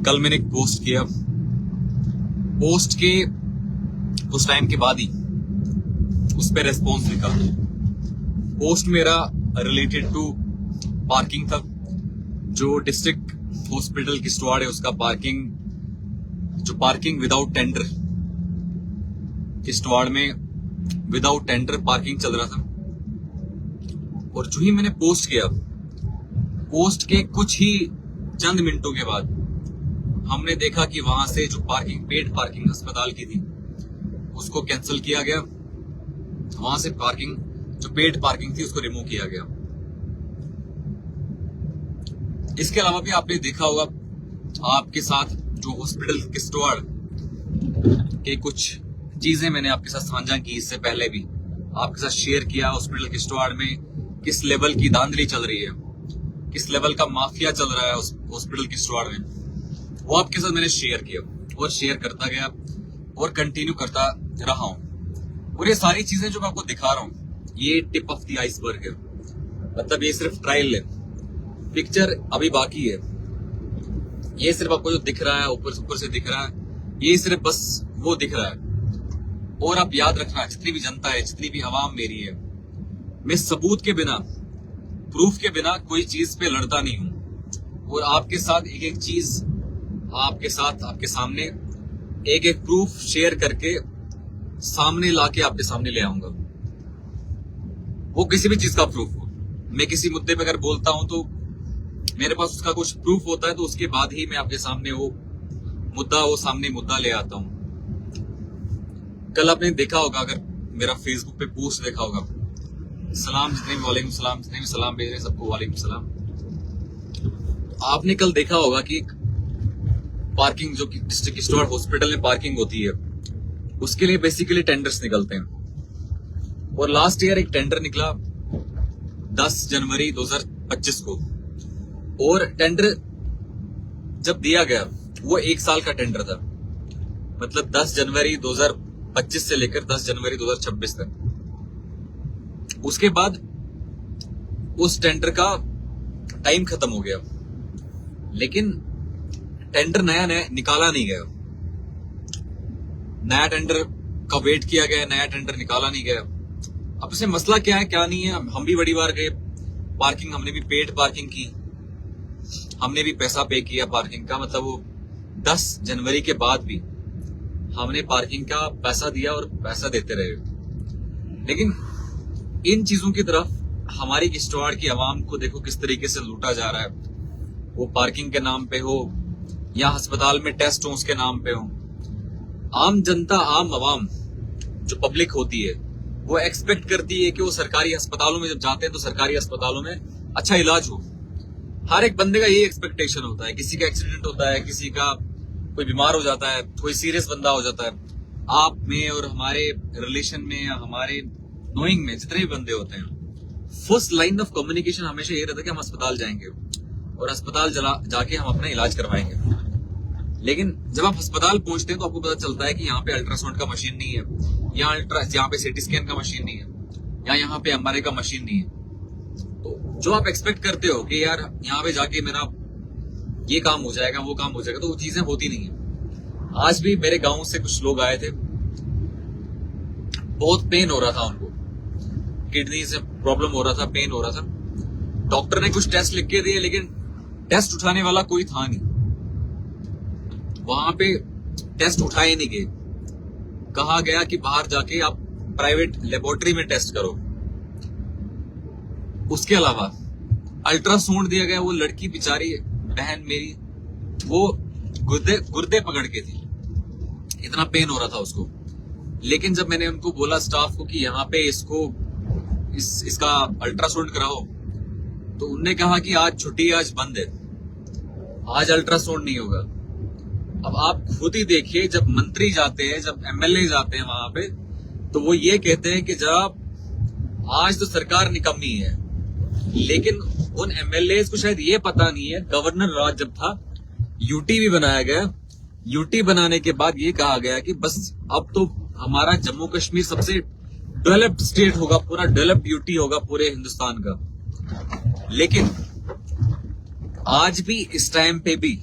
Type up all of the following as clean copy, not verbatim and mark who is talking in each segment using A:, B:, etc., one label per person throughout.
A: कल मैंने एक पोस्ट किया, पोस्ट के कुछ टाइम के बाद ही उस पर रेस्पॉन्स निकला। पोस्ट मेरा रिलेटेड टू पार्किंग था। जो डिस्ट्रिक्ट हॉस्पिटल किश्तवाड़ है उसका पार्किंग विदाउट टेंडर, किश्तवाड़ में विदाउट टेंडर पार्किंग चल रहा था। और जो ही मैंने पोस्ट किया, पोस्ट के कुछ ही चंद मिनटों के बाद हमने देखा कि वहां से जो पार्किंग, पेड पार्किंग अस्पताल की थी, उसको कैंसिल किया गया। वहां से पार्किंग, जो पेड पार्किंग थी, उसको रिमूव किया गया। इसके अलावा भी आपने देखा होगा, आपके साथ जो हॉस्पिटल किश्तवाड़ के कुछ चीजें मैंने आपके साथ साझा की, इससे पहले भी आपके साथ शेयर किया। हॉस्पिटल किश्तवाड़ में किस लेवल की धांधली चल रही है, किस लेवल का माफिया चल रहा है हॉस्पिटल किश्तवाड़ में, वो आपके साथ मैंने शेयर किया और शेयर करता गया और कंटिन्यू करता रहा हूं। और ये सारी चीजें जो मैं आपको दिखा रहा हूं, ये टिप ऑफ द आइसबर्ग है। मतलब ये सिर्फ ट्रायल है, पिक्चर अभी बाकी है। ये सिर्फ आपको जो दिख रहा है, ऊपर से दिख रहा है, ये सिर्फ बस वो दिख रहा है। और आप याद रखना, जितनी भी जनता है, जितनी भी आवाम मेरी है, मैं सबूत के बिना, प्रूफ के बिना कोई चीज पे लड़ता नहीं हूं। और आपके साथ एक एक चीज, आपके सामने एक एक प्रूफ शेयर करके सामने लाके आपके सामने ले आऊंगा। वो किसी भी चीज का प्रूफ हो। मैं किसी मुद्दे पे अगर बोलता हूं तो मेरे पास उसका कुछ प्रूफ होता है, तो उसके बाद ही मैं आपके सामने वो मुद्दा ले आता हूं। कल आपने देखा होगा, अगर मेरा फेसबुक पे पोस्ट देखा होगा, सलाम जितने भी, वालेकुम सलाम, जितने भी सलाम भेज रहे हैं सबको वालेकुम सलाम। आपने कल देखा होगा कि पार्किंग, जो कि डिस्ट्रिक्ट किश्तवाड़ हॉस्पिटल में पार्किंग होती है, उसके लिए बेसिकली टेंडर्स निकलते हैं। और लास्ट ईयर एक टेंडर निकला 10 जनवरी 2025 को। और टेंडर जब दिया गया, वो 1 साल का टेंडर था। मतलब 10 जनवरी 2025 से लेकर 10 जनवरी 2026 तक। उसके बाद उस टेंडर का टाइम खत्म हो गया, लेकिन टेंडर नया निकाला नहीं गया। नया टेंडर का वेट किया गया, नया टेंडर निकाला नहीं गया। अब इसमें मसला क्या है, क्या नहीं है। हम भी बड़ी बार गए पार्किंग, हमने भी पेड पार्किंग की, हमने भी पैसा पे किया पार्किंग का। मतलब वो 10 जनवरी के बाद भी हमने पार्किंग का पैसा दिया और पैसा देते रहे। लेकिन इन चीजों की तरफ हमारी किश्तवाड़ की आवाम को देखो किस तरीके से लूटा जा रहा है। वो पार्किंग के नाम पे हो या अस्पताल में टेस्ट हो उसके नाम पे हो। आम जनता, आम आवाम जो पब्लिक होती है, वो एक्सपेक्ट करती है कि वो सरकारी अस्पतालों में जब जाते हैं तो सरकारी अस्पतालों में अच्छा इलाज हो। हर एक बंदे का यही एक्सपेक्टेशन होता है। किसी का एक्सीडेंट होता है, किसी का कोई बीमार हो जाता है, कोई सीरियस बंदा हो जाता है, आप में और हमारे रिलेशन में या हमारे नोइंग में जितने भी बंदे होते हैं, फर्स्ट लाइन ऑफ कम्युनिकेशन हमेशा ये रहता है कि हम अस्पताल जाएंगे और अस्पताल जाके हम अपना इलाज करवाएंगे। लेकिन जब आप अस्पताल पहुंचते हैं तो आपको पता चलता है कि यहाँ पे अल्ट्रासाउंड का मशीन नहीं है, यहाँ पे सीटी स्कैन का मशीन नहीं है, या यहाँ पे एमआरआई का मशीन नहीं है। तो जो आप एक्सपेक्ट करते हो कि यार यहाँ पे जाके मेरा ये काम हो जाएगा, वो काम हो जाएगा, तो वो चीजें होती नहीं है। आज भी मेरे गांव से कुछ लोग आए थे, बहुत पेन हो रहा था उनको, किडनी से प्रॉब्लम हो रहा था, पेन हो रहा था। डॉक्टर ने कुछ टेस्ट लिख के दिए, लेकिन टेस्ट उठाने वाला कोई था नहीं। वहां पे टेस्ट उठाए नहीं गए। कहा गया कि बाहर जाके आप प्राइवेट लेबोरेटरी में टेस्ट करो। उसके अलावा अल्ट्रासाउंड दिया गया। वो लड़की बेचारी बहन मेरी, वो गुर्दे पकड़ के थी, इतना पेन हो रहा था उसको। लेकिन जब मैंने उनको बोला स्टाफ को कि यहाँ पे इसका अल्ट्रासाउंड कराओ, तो उनने कहा कि आज छुट्टी, आज बंद है, आज अल्ट्रासाउंड नहीं होगा। अब आप खुद ही देखिए, जब मंत्री जाते हैं, जब एमएलए जाते हैं वहां पे, तो वो ये कहते हैं कि जब आज तो सरकार निकम्मी है। लेकिन उन एमएलए को शायद ये पता नहीं है, गवर्नर राज जब था, यूटी भी बनाया गया। यूटी बनाने के बाद ये कहा गया कि बस अब तो हमारा जम्मू कश्मीर सबसे डेवलप्ड स्टेट होगा, पूरा डेवलप्ड यूटी होगा पूरे हिंदुस्तान का। लेकिन आज भी इस टाइम पे भी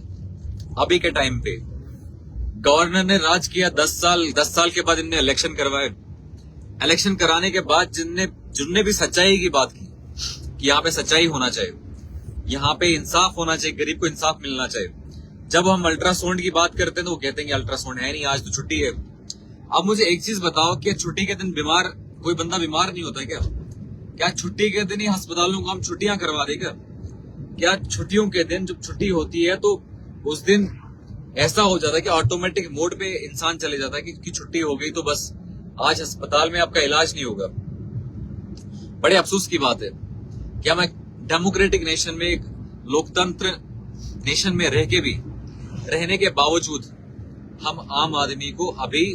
A: अभी के टाइम पे गवर्नर ने राज किया 10 साल के बाद इनने इलेक्शन करवाए। इलेक्शन कराने के बाद जिनने भी सच्चाई की बात की कि यहाँ पे सच्चाई होना चाहिए, यहाँ पे इंसाफ होना चाहिए, गरीब को इंसाफ मिलना चाहिए। जब हम अल्ट्रासाउंड की बात करते हैं तो वो कहते हैं कि अल्ट्रासाउंड है नहीं, आज तो छुट्टी है। अब मुझे एक चीज बताओ कि छुट्टी के दिन कोई बंदा बीमार नहीं होता क्या छुट्टी के दिन ही अस्पतालों को हम छुट्टियां करवा देगा? क्या छुट्टियों के दिन जब छुट्टी होती है तो उस दिन ऐसा हो जाता है कि ऑटोमेटिक मोड पे इंसान चले जाता है कि छुट्टी हो गई तो बस आज अस्पताल में आपका इलाज नहीं होगा। बड़े अफसोस की बात है कि हम एक डेमोक्रेटिक नेशन में, एक लोकतंत्र नेशन में रहने के बावजूद हम आम आदमी को अभी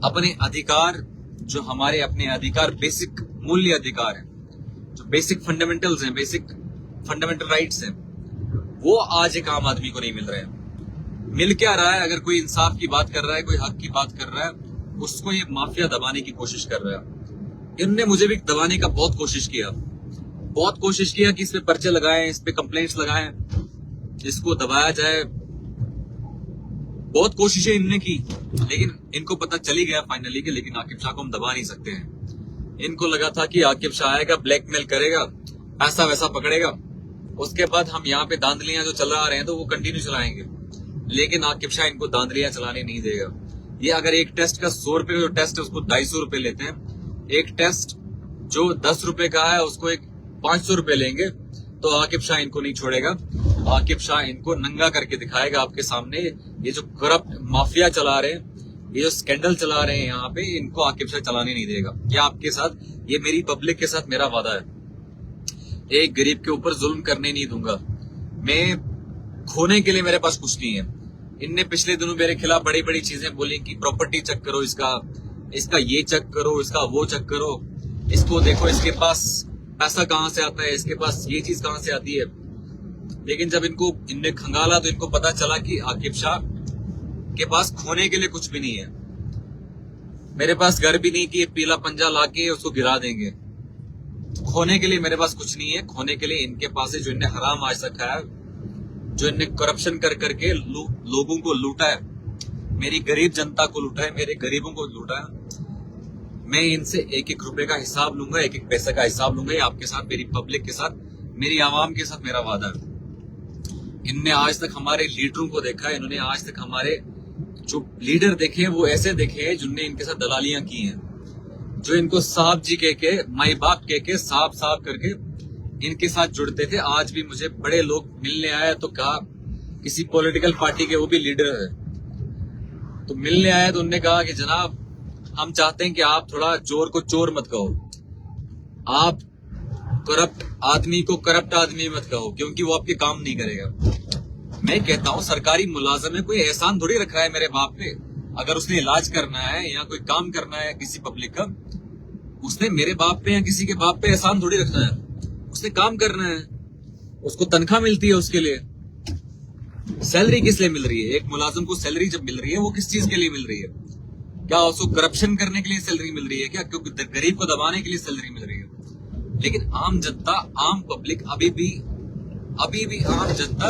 A: अपने अधिकार, जो हमारे अपने अधिकार, बेसिक मूल्य अधिकार है, जो बेसिक फंडामेंटल्स हैं, बेसिक फंडामेंटल राइट्स हैं, वो आज एक आम आदमी को नहीं मिल रहे हैं। मिल क्या रहा है? अगर कोई इंसाफ की बात कर रहा है, कोई हक की बात कर रहा है, उसको ये माफिया दबाने की कोशिश कर रहा है। इनने मुझे भी दबाने का बहुत कोशिश किया कि इस पे पर्चे लगाएं, इस पे कंप्लेंट्स लगाएं, इसको दबाया जाए। बहुत कोशिशें इनने की, लेकिन इनको पता चली गया फाइनली कि लेकिन आकिब शाह को हम दबा नहीं सकते हैं। इनको लगा था कि आकिब शाह आएगा, ब्लैकमेल करेगा, पैसा वैसा पकड़ेगा, उसके बाद हम यहाँ पे दांदलियां जो चला रहे हैं तो वो कंटिन्यू चलाएंगे। लेकिन आकिब शाह इनको दांदलियां चलाने नहीं देगा। ये अगर एक टेस्ट का 100 रुपए का जो टेस्ट है उसको 250 रुपए लेते हैं, एक टेस्ट जो 10 रुपए का है उसको एक 500 रुपए लेंगे, तो आकिब शाह इनको नहीं छोड़ेगा। आकिब शाह इनको नंगा करके दिखाएगा आपके सामने। ये जो करप्ट माफिया चला रहे हैं, ये जो स्कैंडल चला रहे हैं यहाँ पे, इनको आकिब शाह चलाने नहीं देगा। ये आपके साथ, ये मेरी पब्लिक के साथ मेरा वादा है, एक गरीब के ऊपर जुल्म करने नहीं दूंगा। मैं खोने के लिए मेरे पास कुछ नहीं है। इनने पिछले दिनों मेरे खिलाफ बड़ी बड़ी चीजें बोली कि प्रॉपर्टी चेक करो, इसका ये चेक करो, इसका वो चेक करो, इसको देखो, इसके पास पैसा कहां से आता है, इसके पास ये चीज कहां से आती है। लेकिन जब इनने खंगाला तो इनको पता चला कि आकिब शाह के पास खोने के लिए कुछ भी नहीं है। मेरे पास घर भी नहीं कि ये पीला पंजा लाके उसको गिरा देंगे। खोने के लिए मेरे पास कुछ नहीं है। खोने के लिए इनके पास है, जो इनने हराम आज तक खाया, जो इनने करप्शन कर करके लोगों को लूटा है, मेरी गरीब जनता को लूटा है, मेरे गरीबों को लूटा है। मैं इनसे एक एक रुपए का हिसाब लूंगा, एक एक पैसे का हिसाब लूंगा। ये आपके साथ, मेरी पब्लिक के साथ, मेरी आवाम के साथ मेरा वादा है। इनने आज तक हमारे लीडरों को देखा है, इन्होंने आज तक हमारे जो लीडर देखे हैं वो ऐसे देखे हैं जिनने इनके साथ दलालियां की हैं, जो इनको साहब जी कह के, माई बाप कह के, साहब करके इनके साथ जुड़ते थे। आज भी मुझे बड़े लोग मिलने आए तो कहा, किसी पॉलिटिकल पार्टी के वो भी लीडर है, तो मिलने आए तो उनने कहा कि जनाब हम चाहते हैं कि आप थोड़ा चोर को चोर मत कहो, आप करप्ट आदमी को करप्ट आदमी मत कहो, क्योंकि वो आपके काम नहीं करेगा। मैं कहता हूं सरकारी मुलाजिम है, कोई एहसान थोड़ी रख रहा है मेरे बाप पे। अगर उसने इलाज करना है या कोई काम करना है किसी पब्लिक का, उसने मेरे बाप पे या किसी के बाप पे एहसान थोड़ी रखना है। उसने काम करना है, उसको तनख्वाह मिलती है, उसके लिए सैलरी किस लिए मिल रही है? एक मुलाजिम को सैलरी जब मिल रही है वो किस चीज के लिए मिल रही है? क्या उसको करप्शन करने के लिए सैलरी मिल रही है क्या? क्योंकि गरीब को दबाने के लिए सैलरी मिल रही है। लेकिन आम जनता, आम पब्लिक अभी भी आम जनता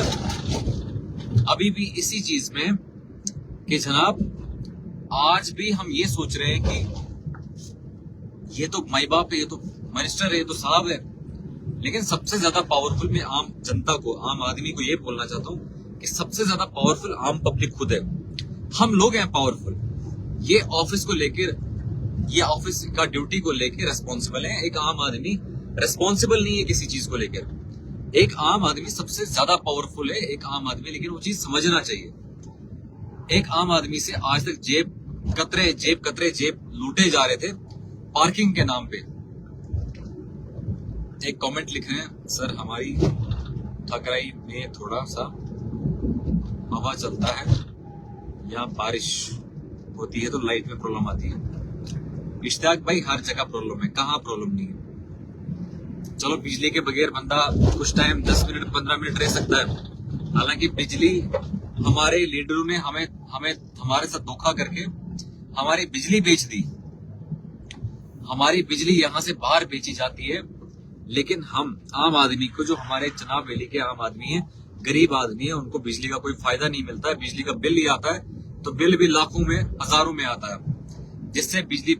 A: अभी भी इसी चीज में कि जनाब आज भी हम ये सोच रहे हैं कि ये तो माई बाप है, ये तो मिनिस्टर है, ये तो साहब है। लेकिन सबसे ज्यादा पावरफुल, मैं आम जनता को, आम आदमी को ये बोलना चाहता हूं कि सबसे ज्यादा पावरफुल आम पब्लिक खुद है। हम लोग हैं पावरफुल। ये ऑफिस को लेकर, ये ऑफिस का ड्यूटी को लेकर रेस्पॉन्सिबल है। एक आम आदमी रेस्पॉन्सिबल नहीं है किसी चीज को लेकर। एक आम आदमी सबसे ज्यादा पावरफुल है, एक आम आदमी, लेकिन वो चीज समझना चाहिए। एक आम आदमी से आज तक जेब कतरे लूटे जा रहे थे पार्किंग के नाम पे। एक कमेंट लिख रहे हैं, सर हमारी ठकराई में थोड़ा सा हवा चलता है, यहाँ बारिश होती है तो लाइट में प्रॉब्लम आती है। इश्तियाक भाई हर जगह प्रॉब्लम है, कहाँ प्रॉब्लम नहीं है? चलो बिजली के बगैर बंदा कुछ टाइम 10 मिनट 15 मिनट रह सकता है। हालांकि बिजली, हमारे लीडरों ने हमें हमारे साथ धोखा करके हमारी बिजली बेच दी। हमारी बिजली यहाँ से बाहर बेची जाती है, लेकिन हम आम आदमी को, जो हमारे जनाब वैली के आम आदमी हैं, गरीब आदमी है, उनको बिजली का कोई फायदा नहीं मिलता है। बिजली का बिल ही आता है तो बिल भी लाखों में हजारों में आता है, जिससे बिजली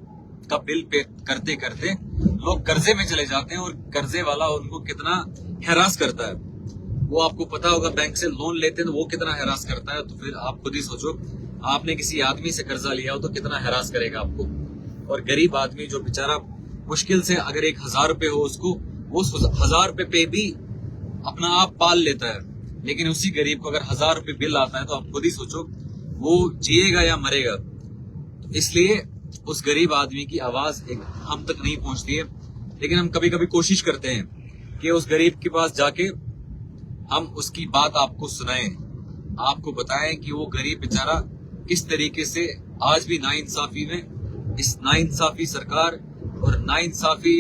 A: का बिल पे करते करते लोग कर्जे में चले जाते हैं और कर्जे वाला उनको कितना हैरास करता है वो आपको पता होगा। बैंक से लोन लेते हैं तो वो कितना हैरास करता है, तो फिर आप खुद ही सोचो, आपने किसी आदमी से कर्जा लिया हो तो कितना हैरास करेगा आपको। और गरीब आदमी जो बेचारा मुश्किल से अगर 1000 रुपए हो उसको, वो 1000 रुपए पे भी अपना आप पाल लेता है, लेकिन उसी गरीब को अगर 1000 रुपए बिल आता है तो आप खुद ही सोचो वो जिएगा या मरेगा। इसलिए उस गरीब आदमी की आवाज हम तक नहीं पहुंचती है, लेकिन हम कभी कभी कोशिश करते हैं कि उस गरीब के पास जाके हम उसकी बात आपको सुनाएं, आपको बताएं कि वो गरीब बेचारा किस तरीके से आज भी नाइंसाफी में, इस नाइंसाफी सरकार और नाइंसाफी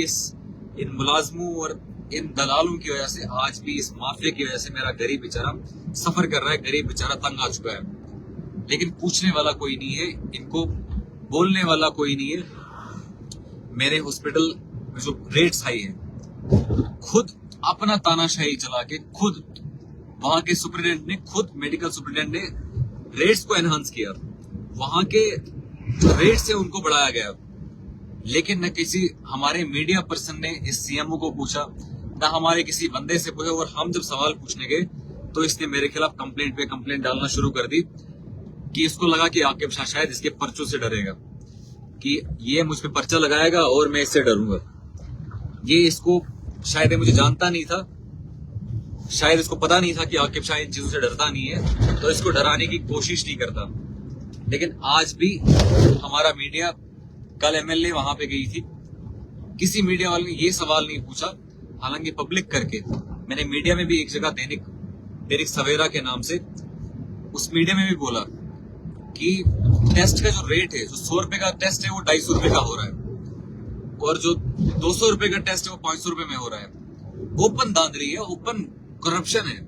A: इन मुलाजमों और इन दलालों की वजह से, आज भी इस माफिया की वजह से मेरा गरीब बेचारा सफर कर रहा है, गरीब बेचारा तंग आ चुका है। लेकिन पूछने वाला कोई नहीं है, इनको बोलने वाला कोई नहीं है। मेरे हॉस्पिटल में जो रेट्स हाई है, खुद अपना तानाशाही चला के खुद वहां के सुप्रिटेंडेंट ने, खुद मेडिकल सुप्रिटेंडेंट ने रेट्स को एनहांस किया, वहां के रेट से उनको बढ़ाया गया। लेकिन न किसी हमारे मीडिया पर्सन ने इस सीएमओ को पूछा, न हमारे किसी बंदे से पूछा। और हम जब सवाल पूछने गए तो इसने मेरे खिलाफ कंप्लेंट पे कंप्लेंट डालना शुरू कर दी कि इसको लगा कि आकिब शाह शायद इसके पर्चों से डरेगा, कि ये मुझ पे पर्चा लगाएगा और मैं इससे डरूंगा। ये इसको शायद मुझे जानता नहीं था, शायद इसको पता नहीं था कि आकिब शाह इन चीजों से डरता नहीं है, तो इसको डराने की कोशिश नहीं करता। लेकिन आज भी हमारा मीडिया, कल एमएलए वहां पे गई थी, किसी मीडिया वाले ने ये सवाल नहीं पूछा, हालांकि पब्लिक करके मैंने मीडिया में भी एक जगह दैनिक सवेरा के नाम से, उस मीडिया में भी बोला कि टेस्ट का जो रेट है, जो 100 रुपए का टेस्ट है वो 250 रुपए का हो रहा है, और जो 200 रुपए का टेस्ट है वो 500 रुपए में हो रहा है। ओपन धांधली है, ओपन करप्शन है।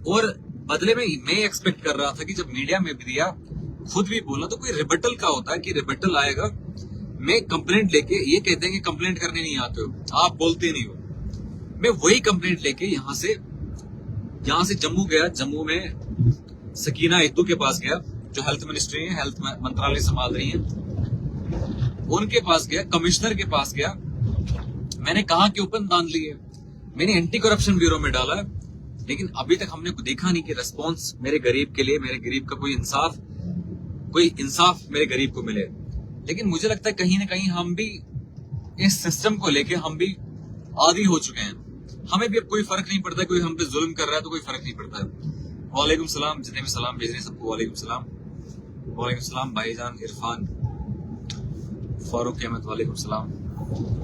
A: और बदले में मैं एक्सपेक्ट कर रहा था कि जब मीडिया में भी दिया, खुद भी बोला, तो कोई रिबटल का होता है कि रिबटल आएगा। मैं कंप्लेंट लेके, ये कहते हैं कि कंप्लेंट करने नहीं आते हो, आप बोलते नहीं हो। मैं वही कंप्लेंट लेके यहाँ से जम्मू गया। जम्मू में सकीना इत्तू के पास गया, जो हेल्थ मिनिस्ट्री है, हेल्थ मंत्रालय संभाल रही है, उनके पास गया, कमिश्नर के पास गया। मैंने कहा कि ओपन धांधली है, मैंने एंटी करप्शन ब्यूरो में डाला, लेकिन अभी तक हमने देखा नहीं कि रेस्पॉन्स मेरे गरीब के लिए, मेरे गरीब का कोई इंसाफ मेरे गरीब को मिले। लेकिन मुझे लगता है कहीं ना कहीं हम भी इस सिस्टम को लेके हम भी आदी हो चुके हैं। हमें भी अब कोई फर्क नहीं पड़ता, कोई हम पे जुल्म कर रहा है तो कोई फर्क नहीं पड़ता है। वालेकुम सलाम, जितने भी सलाम भेज रहे हैं सबको वालेकुम सलाम। वालेकुम सलाम भाईजान इरफान, फारूक अहमद, वालेकुम सलाम।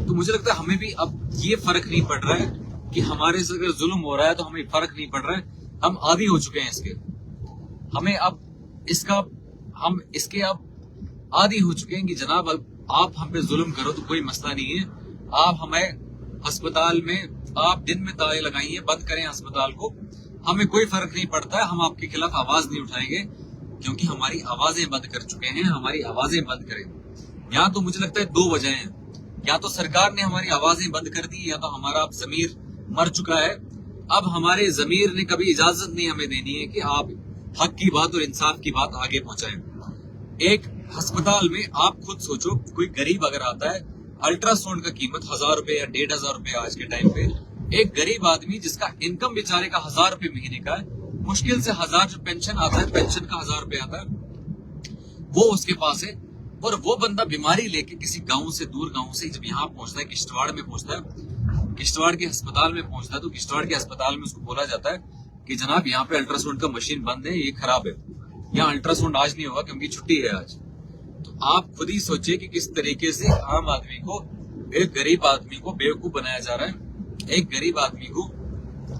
A: तो मुझे लगता है हमें भी अब ये फर्क नहीं पड़ रहा है कि हमारे से अगर जुल्म हो रहा है तो हमें फर्क नहीं पड़ रहा है। हम आदी हो चुके हैं इसके, हमें अब इसके अब आदी हो चुके हैं कि जनाब अब आप हम पे जुल्म करो तो कोई मसला नहीं है। आप हमें अस्पताल में, आप दिन में ताले लगाइए, बंद करें अस्पताल को, हमें कोई फर्क नहीं पड़ता है। हम आपके खिलाफ आवाज नहीं उठाएंगे, क्योंकि हमारी आवाजें बंद कर चुके हैं। हमारी आवाजें बंद करें। या तो मुझे लगता है दो वजह हैं, या तो सरकार ने हमारी आवाजें बंद कर दी, या तो हमारा अब जमीर मर चुका है। अब हमारे जमीर ने कभी इजाजत नहीं हमें देनी है कि आप हक की बात और इंसाफ की बात आगे पहुंचाएं। एक अस्पताल में आप खुद सोचो, कोई गरीब अगर आता है, अल्ट्रासाउंड का कीमत 1000 रुपए या 1500 रुपए आज के टाइम पे, एक गरीब आदमी जिसका इनकम बेचारे का 1000 रुपए महीने का है, मुश्किल से 1000 जो पेंशन आता है, पेंशन का 1000 रुपए आता है, वो उसके पास है। और वो बंदा बीमारी लेके किसी गांव से, दूर गांव से जब यहाँ पहुंचता है, किश्तवाड़ में पहुंचता है, किश्तवाड़ के अस्पताल में पहुंचता है, तो किश्तवाड़ के अस्पताल में उसको बोला जाता है कि जनाब यहाँ पे अल्ट्रासाउंड का मशीन बंद है, ये खराब है, यहाँ अल्ट्रासाउंड आज नहीं होगा क्योंकि छुट्टी है आज। तो आप खुद ही सोचिए कि किस तरीके से आम आदमी को, एक गरीब आदमी को बेवकूफ बनाया जा रहा है, एक गरीब आदमी को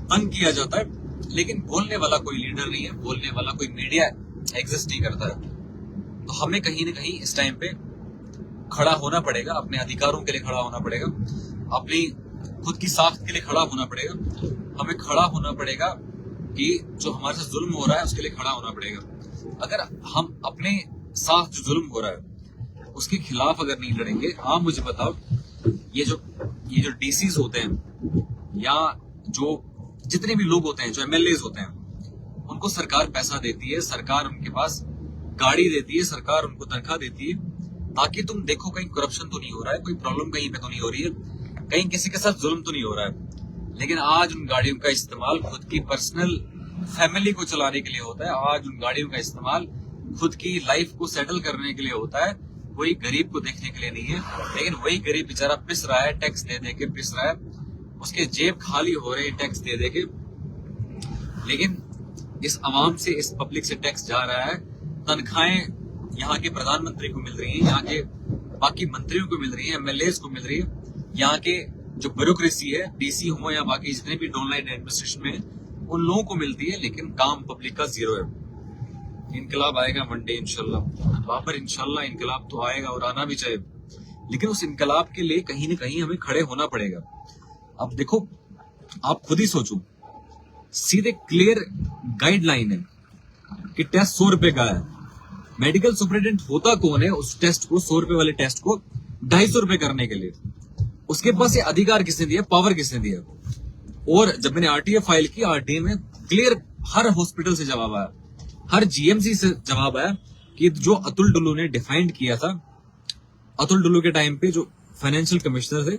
A: तंग किया जाता है। लेकिन बोलने वाला कोई लीडर नहीं है, बोलने वाला कोई मीडिया एग्जिस्ट नहीं करता है। तो हमें कहीं ना कहीं इस टाइम पे खड़ा होना पड़ेगा, अपने अधिकारों के लिए खड़ा होना पड़ेगा, अपनी खुद की साख्त के लिए खड़ा होना पड़ेगा। हमें खड़ा होना पड़ेगा कि जो हमारे साथ जुल्म हो रहा है उसके लिए खड़ा होना पड़ेगा। अगर हम अपने साथ जो जुल्म हो रहा है उसके खिलाफ अगर नहीं लड़ेंगे, आप मुझे बताओ, ये जो डीसीज होते हैं, या जो जितने भी लोग होते हैं, जो एमएलए होते हैं, उनको सरकार पैसा देती है, सरकार उनके पास गाड़ी देती है, सरकार उनको तनख्वाह देती है, ताकि तुम देखो कहीं करप्शन तो नहीं हो रहा है, कोई प्रॉब्लम कहीं पे तो नहीं हो रही है, कहीं किसी के साथ जुल्म तो नहीं हो रहा है। लेकिन आज उन गाड़ियों का इस्तेमाल खुद की पर्सनल फैमिली को चलाने के लिए होता है, आज उन गाड़ियों का इस्तेमाल खुद की लाइफ को सेटल करने के लिए होता है, कोई गरीब को देखने के लिए नहीं है। लेकिन वही गरीब बेचारा पिस रहा है, टैक्स दे दे के पिस रहा है, उसके जेब खाली हो रहे हैं टैक्स दे दे के। लेकिन इस आवाम से, इस पब्लिक से टैक्स जा रहा है, तनख्वाहें यहाँ के प्रधानमंत्री को मिल रही है, यहाँ के बाकी मंत्रियों को मिल रही है, एमएलए को मिल रही है, यहाँ के जो ब्यूरोक्रेसी है, डीसी हो या बाकी जितने भी डॉनलाइन एडमिनिस्ट्रेशन में, उन लोगों को मिलती है, लेकिन काम पब्लिक का जीरो है। इनकलाब आएगा मंडे इंशाल्लाह, बाबर इंशाल्लाह इनकलाब तो आएगा और आना भी चाहिए, लेकिन उस इनकलाब के लिए कहीं ना कहीं हमें खड़े होना पड़ेगा। अब देखो, आप खुद ही सोचो, सीधे क्लियर गाइडलाइन है कि टेस्ट 100 रुपए का है। मेडिकल सुपरिटेंडेंट होता कौन है उस टेस्ट को, 100 रुपए वाले टेस्ट को 250 रुपए करने के लिए? उसके पास ये अधिकार किसने दिया, पावर किसने दिया? और जब मैंने आरटीए फाइल की, आरटीए में क्लियर हर हॉस्पिटल से जवाब आया, हर जीएमसी से जवाब आया कि जो अतुल डुल्लू ने डिफाइंड किया था, अतुल डुल्लू के टाइम पे जो फाइनेंशियल कमिश्नर थे,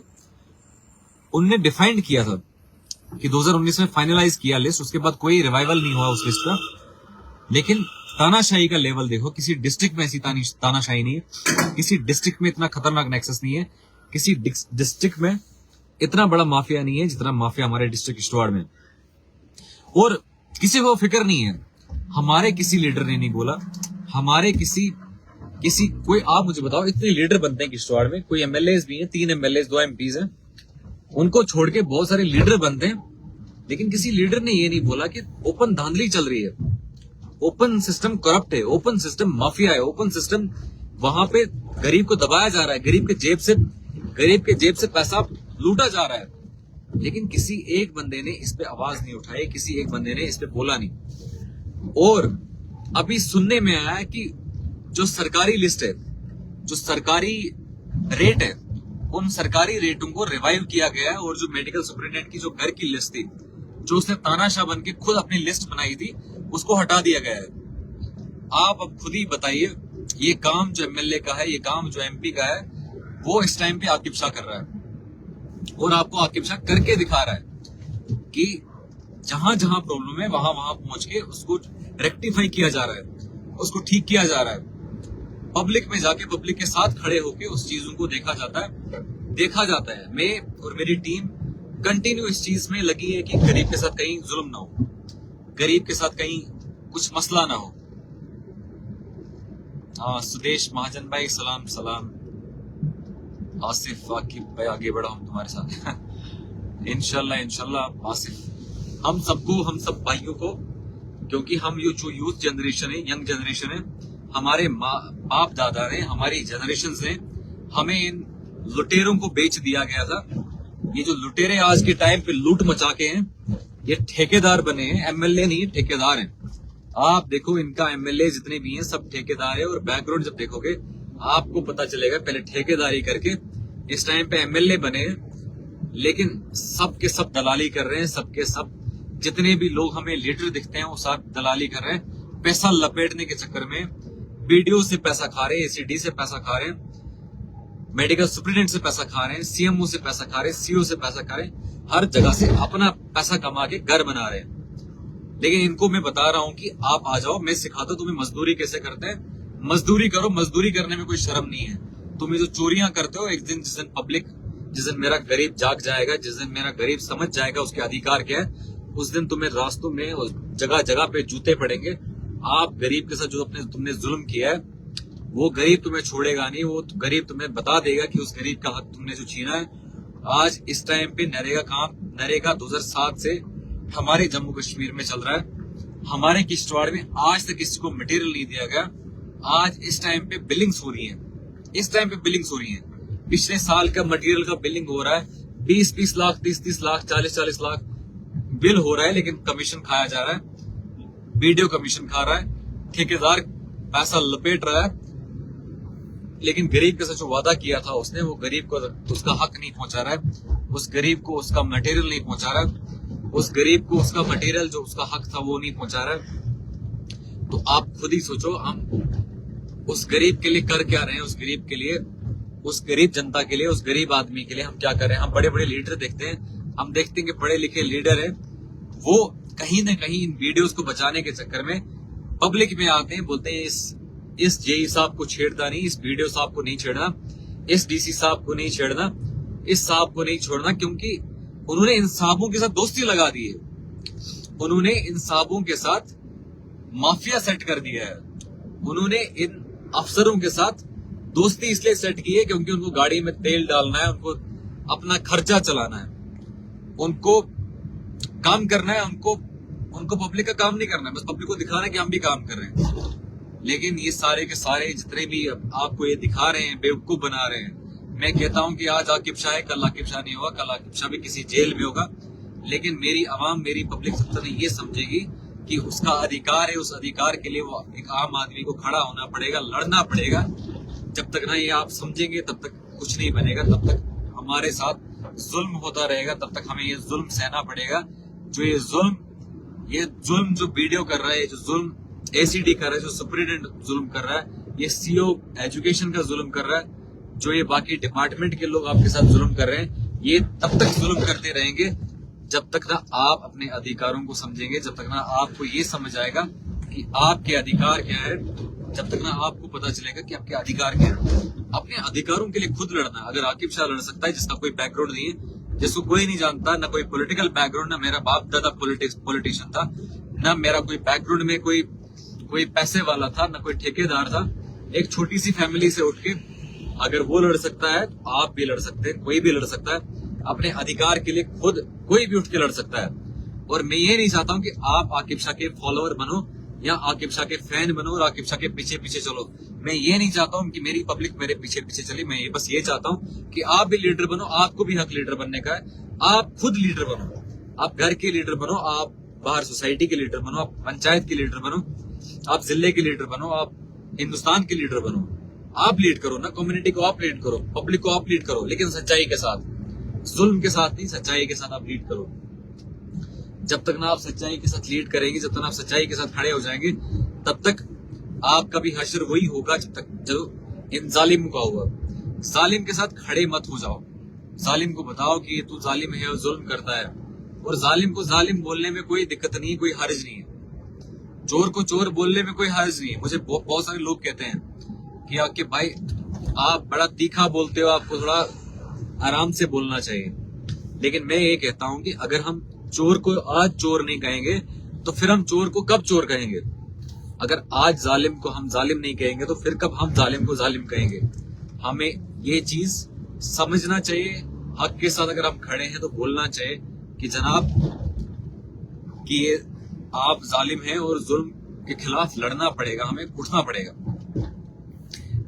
A: उनने डिफाइंड किया था कि 2019 में फाइनलाइज किया लिस्ट, उसके बाद कोई रिवाइवल नहीं हुआ उस लिस्ट का। लेकिन तानाशाही का लेवल देखो, किसी डिस्ट्रिक्ट में ऐसी तानाशाही नहीं है, किसी डिस्ट्रिक्ट में इतना खतरनाक नेक्सस नहीं है, किसी डिस्ट्रिक्ट में इतना बड़ा माफिया नहीं है जितना माफिया हमारे डिस्ट्रिक्ट किश्तवाड़ में। और किसी को फिक्र नहीं है, हमारे किसी लीडर ने नहीं बोला, हमारे किसी कोई, आप मुझे बताओ, इतने लीडर बनते हैं किश्तवाड़ में, कोई एमएलए भी हैं, 3 एमएलए 2 एमपीज हैं, उनको छोड़ के बहुत सारे लीडर बनते हैं, लेकिन किसी लीडर ने ये नहीं बोला कि ओपन धांधली चल रही है, ओपन सिस्टम करप्ट है, ओपन सिस्टम माफिया है, ओपन सिस्टम वहां पे गरीब को दबाया जा रहा है, गरीब के जेब से पैसा लूटा जा रहा है। लेकिन किसी एक बंदे ने इस पे आवाज नहीं उठाई, किसी एक बंदे ने इस पे बोला नहीं। और अभी सुनने में आया है कि जो सरकारी लिस्ट है, जो सरकारी रेट है, उन सरकारी रेटों को रिवाइव किया गया है, और जो मेडिकल सुपरिटेंडेंट की जो घर की लिस्ट थी, जो उसने तानाशाह बन के खुद अपनी लिस्ट बनाई थी, उसको हटा दिया गया है। आप अब खुद ही बताइए, ये काम जो एमएलए का है, ये काम जो एमपी का है, वो इस टाइम पे आकिब शाह कर रहा है, और आपको आकिब शाह करके दिखा रहा है कि जहां जहां प्रॉब्लम है वहां पहुंच के उसको रेक्टिफाई किया जा रहा है, उसको ठीक किया जा रहा है। पब्लिक में जाके, पब्लिक के साथ खड़े होके उस चीजों को देखा जाता है। मैं और मेरी टीम कंटिन्यू इस चीज में लगी है कि गरीब के साथ कहीं जुल्म ना हो, गरीब के साथ कहीं कुछ मसला ना हो। हाँ, सुदेश महाजन भाई, सलाम। आसिफ आकिब भाई, आगे बढ़ो, हम तुम्हारे साथ इंशाल्लाह आसिफ, हम सब भाइयों को, क्योंकि हम जो यूथ जनरेशन है, यंग जनरेशन है, हमारे बाप दादा ने, हमारी जनरेशन ने हमें इन लुटेरों को बेच दिया गया था। ये जो लुटेरे आज के टाइम पे लूट मचा के हैं, ये ठेकेदार बने हैं, एमएलए नहीं, ठेकेदार हैं। आप देखो, इनका एमएलए जितने भी हैं सब ठेकेदार है, और बैकग्राउंड जब देखोगे आपको पता चलेगा, पहले ठेकेदारी करके इस टाइम पे एमएलए बने हैं, लेकिन सब के सब दलाली कर रहे हैं, सबके सब जितने भी लोग हमें लीडर दिखते हैं वो सब दलाली कर रहे हैं, पैसा लपेटने के चक्कर में बीडीओ से पैसा खा रहे हैं, एसीडी से पैसा खा रहे हैं, मेडिकल सुपरिटेंडेंट से पैसा खा रहे हैं, सीएमओ से पैसा खा रहे हैं, सीओ से पैसा खा रहे हैं, हर जगह से अपना पैसा कमा के घर बना रहे हैं। लेकिन इनको मैं बता रहा हूं कि आप आ जाओ, मैं सिखाता तुम्हें मजदूरी कैसे करते हैं, मजदूरी करो, मजदूरी करने में कोई शर्म नहीं है। तुम ये जो चोरियां करते हो, एक दिन जिस दिन मेरा गरीब जाग जाएगा, जिस दिन मेरा गरीब समझ जाएगा उसके अधिकार क्या है, उस दिन तुम्हें रास्तों में जगह जगह पे जूते पड़ेंगे। आप गरीब के साथ जो तुमने जुल्म किया है, वो गरीब तुम्हें छोड़ेगा नहीं, वो गरीब तुम्हें बता देगा कि उस गरीब का हक तुमने जो छीना है। आज इस टाइम पे नरेगा 2007 से हमारे जम्मू कश्मीर में चल रहा है, हमारे किश्तवाड़ में आज तक किसी को मटेरियल नहीं दिया गया। आज इस टाइम पे बिलिंग्स हो रही है, पिछले साल का मटेरियल का बिलिंग हो रहा है, 20-20 लाख, 30-30 लाख, 40-40 लाख बिल हो रहा है, लेकिन कमीशन खाया जा रहा है, वीडियो कमीशन खा रहा है, ठेकेदार पैसा लपेट रहा है, लेकिन गरीब के साथ जो वादा किया था उसने, वो गरीब को उसका हक नहीं पहुंचा रहा है, उस गरीब को उसका मटेरियल नहीं पहुंचा रहा है। उस गरीब को उसका मटेरियल जो उसका हक था वो नहीं पहुंचा रहा है। तो आप खुद ही सोचो, हम उस गरीब के लिए कर क्या रहे हैं, उस गरीब के लिए, उस गरीब जनता के लिए, उस गरीब आदमी के लिए हम क्या कर रहे हैं। हम बड़े बड़े लीडर देखते हैं, हम देखते हैं कि पढ़े लिखे लीडर हैं, वो कहीं ना कहीं इन वीडियोस को बचाने के चक्कर में पब्लिक में आते हैं, बोलते हैं इस जेई साहब को छेड़ता नहीं, इस वीडियो साहब को नहीं छेड़ना, इस डीसी साहब को नहीं छेड़ना, इस साहब को नहीं छोड़ना, क्योंकि उन्होंने इन साहबों के साथ दोस्ती लगा दी है, उन्होंने इन साहबों के साथ माफिया सेट कर दिया है, उन्होंने इन अफसरों के साथ दोस्ती इसलिए सेट की है क्योंकि उनको गाड़ी में तेल डालना है, उनको अपना खर्चा चलाना है, उनको काम करना है, उनको पब्लिक का काम नहीं करना है, बस पब्लिक को दिखाना है कि हम भी काम कर रहे हैं। लेकिन ये सारे के सारे जितने भी आपको ये दिखा रहे हैं, बेवकूफ बना रहे हैं। मैं कहता हूं कि आज आकिब शाह है, कल आकिब शाह नहीं होगा, कल आकिब शाह भी किसी जेल में होगा, लेकिन मेरी आवाम, मेरी पब्लिक सब तरह ये समझेगी कि उसका अधिकार है, उस अधिकार के लिए वो एक आम आदमी को खड़ा होना पड़ेगा, लड़ना पड़ेगा। जब तक ना ये आप समझेंगे तब तक कुछ नहीं बनेगा, तब तक हमारे साथ जुल्म होता रहेगा, तब तक हमें ये जुल्म सहना पड़ेगा। जो ये जुल्म जो वीडियो कर रहा है, जो जुल्म एसीडी कर रहा है, जो सुप्रिटेंडेंट जुल्म कर रहा है, ये सीओ एजुकेशन का जुल्म कर रहा है, जो ये बाकी डिपार्टमेंट के लोग आपके साथ जुल्म कर रहे हैं, ये तब तक जुल्म करते रहेंगे जब तक ना आप अपने अधिकारों को समझेंगे, जब तक ना आपको ये समझ आएगा कि आपके अधिकार क्या है, जब तक ना आपको पता चलेगा कि आपके अधिकार क्या है। अपने अधिकारों के लिए खुद लड़ना। अगर आकिब शाह लड़ सकता है, जिसका कोई बैकग्राउंड नहीं है, जिसको कोई नहीं जानता, ना कोई पॉलिटिकल बैकग्राउंड, ना मेरा बाप दादा पॉलिटिशियन था, ना मेरा कोई बैकग्राउंड में कोई पैसे वाला था, ना कोई ठेकेदार था, एक छोटी सी फैमिली से उठ के अगर वो लड़ सकता है तो आप भी लड़ सकते हैं, कोई भी लड़ सकता है। अपने अधिकार के लिए खुद कोई भी उठ के लड़ सकता है। और मैं ये नहीं चाहता हूं कि आप आकिब शाह के फॉलोअर बनो या आकिब शाह के फैन बनो और आकिब शाह के पीछे पीछे चलो। मैं ये नहीं चाहता हूं कि मेरी पब्लिक मेरे पीछे पीछे चले। मैं बस ये चाहता हूं कि आप भी लीडर बनो, आपको भी हक लीडर बनने का है। आप खुद लीडर बनो, आप घर के लीडर बनो, आप बाहर सोसाइटी के लीडर बनो, आप पंचायत के लीडर बनो, आप जिले के लीडर बनो, आप हिंदुस्तान के लीडर बनो। आप लीड करो ना, कम्युनिटी को आप लीड करो, पब्लिक को आप लीड करो, लेकिन सच्चाई के साथ, जुल्म के साथ नहीं, सच्चाई के साथ आप लीड करो। जब तक ना आप सच्चाई के साथ लीड करेंगे, जब तक आप सच्चाई के साथ खड़े हो जाएंगे, तब तक आपका भी हश्र वही होगा जो इन जालिम का हुआ। जालिम के साथ खड़े मत हो जाओ, जालिम को बताओ कि तू जालिम है और जुल्म करता है, और जालिम को जालिम बोलने में कोई दिक्कत नहीं है, कोई हर्ज नहीं है। चोर को चोर बोलने में कोई हर्ज नहीं है। मुझे बहुत सारे लोग कहते हैं कि भाई आप बड़ा तीखा बोलते हो, आपको थोड़ा आराम से बोलना चाहिए। लेकिन मैं ये कहता हूं कि अगर हम चोर को आज चोर नहीं कहेंगे तो फिर हम चोर को कब चोर कहेंगे? अगर आज जालिम को हम जालिम नहीं कहेंगे तो फिर कब हम जालिम को जालिम कहेंगे? हमें ये चीज समझना चाहिए। हक के साथ अगर हम खड़े हैं तो बोलना चाहिए कि जनाब कि ये आप जालिम हैं और जुल्म के खिलाफ लड़ना पड़ेगा, हमें उठना पड़ेगा।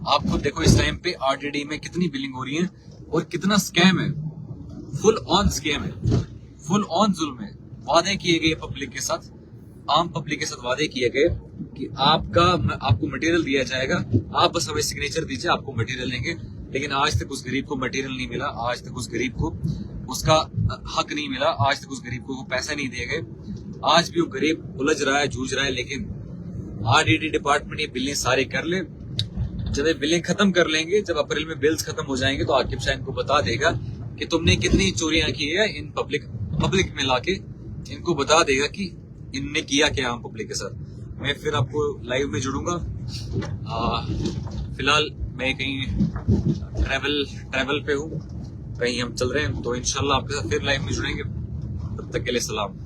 A: आप खुद देखो इस टाइम पे आरटीडी में कितनी बिलिंग हो रही है और कितना स्कैम है, फुल ऑन स्कैम है, फुल ऑन जुल्म है। वादे किए गए पब्लिक के साथ, आम पब्लिक के साथ वादे किए गए कि आपको मटेरियल दिया जाएगा, आप बस हमें सिग्नेचर दीजिए, आपको मटेरियल देंगे। लेकिन आज तक उस गरीब को मटेरियल नहीं मिला, आज तक उस गरीब को उसका हक नहीं मिला, आज तक उस गरीब को वो पैसे नहीं दिए गए। आज भी वो गरीब उलझ रहा है, जूझ रहा है। लेकिन आरटीडी डिपार्टमेंट ये बिलें सारे कर ले। जब ये बिलें खत्म कर लेंगे, जब अप्रैल में बिल्स खत्म हो जाएंगे, तो आकिब शाह इनको बता देगा कि तुमने कितनी चोरियां की है। इन पब्लिक में लाके इनको बता देगा कि इनने किया क्या आम पब्लिक के साथ। मैं फिर आपको लाइव में जुड़ूंगा। फिलहाल मैं कहीं ट्रैवल पे हूँ, कहीं हम चल रहे हैं, तो इंशाल्लाह आपके साथ फिर लाइव में जुड़ेंगे। तब तक के लिए सलाम।